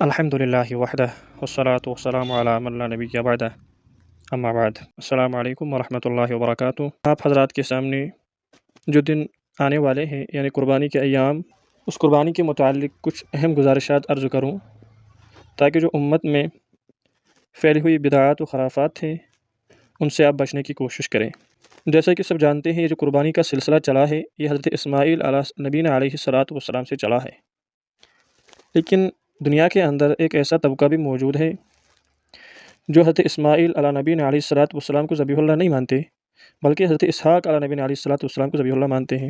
الحمدللہ وحدہ والصلاة والسلام علی من لا نبی بعدہ اما بعد۔ السلام علیکم ورحمۃ اللہ وبرکاتہ۔ آپ حضرات کے سامنے جو دن آنے والے ہیں یعنی قربانی کے ایام، اس قربانی کے متعلق کچھ اہم گزارشات عرض کروں تاکہ جو امت میں پھیلی ہوئی بدعات و خرافات ہیں ان سے آپ بچنے کی کوشش کریں۔ جیسا کہ سب جانتے ہیں یہ جو قربانی کا سلسلہ چلا ہے یہ حضرت اسماعیل نبینا علیہ الصلاۃ والسلام سے چلا ہے، لیکن دنیا کے اندر ایک ایسا طبقہ بھی موجود ہے جو حضرت اسماعیل علیہ نبینا علیہ الصلاۃ والسلام کو ذبیح اللہ نہیں مانتے، بلکہ حضرت اسحاق علیہ نبینا علیہ الصلاۃ والسلام کو ذبیح اللہ مانتے ہیں۔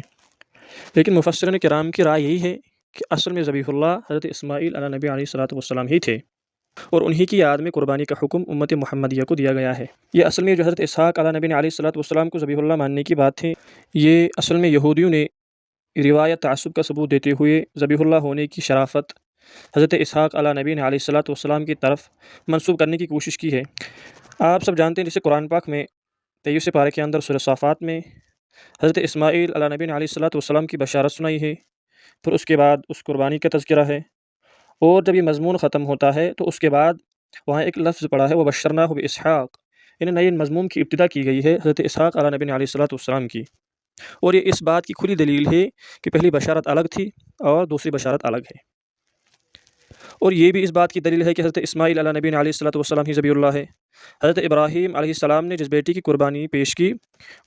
لیکن مفسرین کرام کی رائے یہی ہے کہ اصل میں ذبیح اللہ حضرت اسماعیل علیہ نبی علیہ الصلاۃ والسلام ہی تھے، اور انہی کی یاد میں قربانی کا حکم امت محمدیہ کو دیا گیا ہے۔ یہ اصل میں جو حضرت اسحاق علیہ نبی علیہ الصلاۃ والسلام کو ذبیح اللہ ماننے کی بات ہے، یہ اصل میں یہودیوں نے روایت تعصب کا ثبوت دیتے ہوئے ذبیح اللہ ہونے کی شرافت حضرت اسحاق علیہ نبی علیہ الصلاۃ والسلام کی طرف منسوب کرنے کی کوشش کی ہے۔ آپ سب جانتے ہیں جیسے قرآن پاک میں 23 پارے کے اندر سورہ صافات میں حضرت اسماعیل علیہ نبی علیہ الصلاۃ والسلام کی بشارت سنائی ہے، پھر اس کے بعد اس قربانی کا تذکرہ ہے، اور جب یہ مضمون ختم ہوتا ہے تو اس کے بعد وہاں ایک لفظ پڑا ہے وبشرناہ باسحاق، یعنی نئے مضمون کی ابتدا کی گئی ہے حضرت اسحاق علیہ نبی علیہ الصلاۃ والسلام کی، اور یہ اس بات کی کھلی دلیل ہے کہ پہلی بشارت الگ تھی اور دوسری بشارت الگ ہے، اور یہ بھی اس بات کی دلیل ہے کہ حضرت اسماعیل علیہ نبی علیہ الصلاۃ والسلام ہی ذبیح اللہ ہے۔ حضرت ابراہیم علیہ السلام نے جس بیٹی کی قربانی پیش کی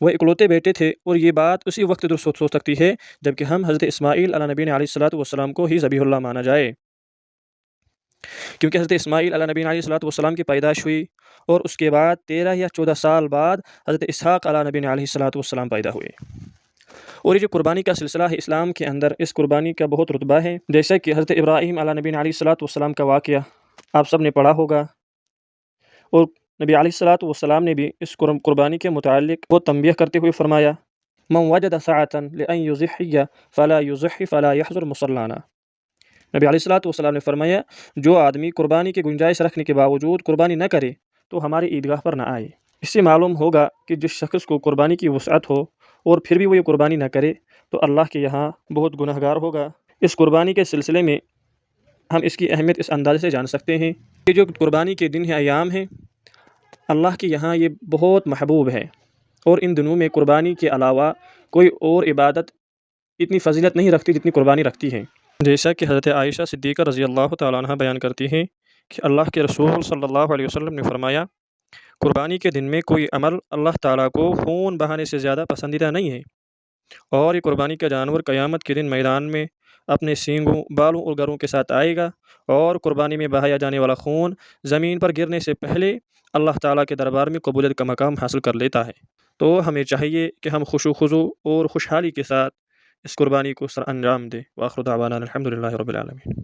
وہ اکلوتے بیٹے تھے، اور یہ بات اسی وقت درست ہو سکتی ہے جبکہ ہم حضرت اسماعیل علیہ نبی علیہ الصلاۃ والسلام کو ہی ذبیح اللہ مانا جائے، کیونکہ حضرت اسماعیل علیہ نبی علیہ الصلاۃ والسلام کی پیدائش ہوئی اور اس کے بعد 13 یا 14 سال بعد حضرت اسحاق علیہ نبی علیہ الصلاۃ والسلام پیدا ہوئے۔ اور یہ جو قربانی کا سلسلہ ہے اسلام کے اندر اس قربانی کا بہت رتبہ ہے، جیسا کہ حضرت ابراہیم علیہ نبی علیہ الصلاۃ والسلام کا واقعہ آپ سب نے پڑھا ہوگا، اور نبی علیہ الصلاۃ والسلام نے بھی اس قربانی کے متعلق وہ تنبیہ کرتے ہوئے فرمایا من وجد سعة لأن يضحي فلا يضحي فلا يحضر مصلانا۔ نبی علیہ الصلاۃ والسلام نے فرمایا جو آدمی قربانی کی گنجائش رکھنے کے باوجود قربانی نہ کرے تو ہماری عیدگاہ پر نہ آئے۔ اس سے معلوم ہوگا کہ جس شخص کو قربانی کی وسعت ہو اور پھر بھی وہ یہ قربانی نہ کرے تو اللہ کے یہاں بہت گناہ گار ہوگا۔ اس قربانی کے سلسلے میں ہم اس کی اہمیت اس اندازے سے جان سکتے ہیں کہ جو قربانی کے دن ہے ایام ہیں اللہ کے یہاں یہ بہت محبوب ہے، اور ان دنوں میں قربانی کے علاوہ کوئی اور عبادت اتنی فضیلت نہیں رکھتی جتنی قربانی رکھتی ہے، جیسا کہ حضرت عائشہ صدیقہ رضی اللہ تعالیٰ عنہ بیان کرتی ہیں کہ اللہ کے رسول صلی اللہ علیہ وسلم نے فرمایا قربانی کے دن میں کوئی عمل اللہ تعالیٰ کو خون بہانے سے زیادہ پسندیدہ نہیں ہے، اور یہ قربانی کا جانور قیامت کے دن میدان میں اپنے سینگوں، بالوں اور گروں کے ساتھ آئے گا، اور قربانی میں بہایا جانے والا خون زمین پر گرنے سے پہلے اللہ تعالیٰ کے دربار میں قبولیت کا مقام حاصل کر لیتا ہے۔ تو ہمیں چاہیے کہ ہم خشوع و خضوع اور خوشحالی کے ساتھ اس قربانی کو سر انجام دیں۔ وآخر دعوانا الحمدللہ رب العالمین۔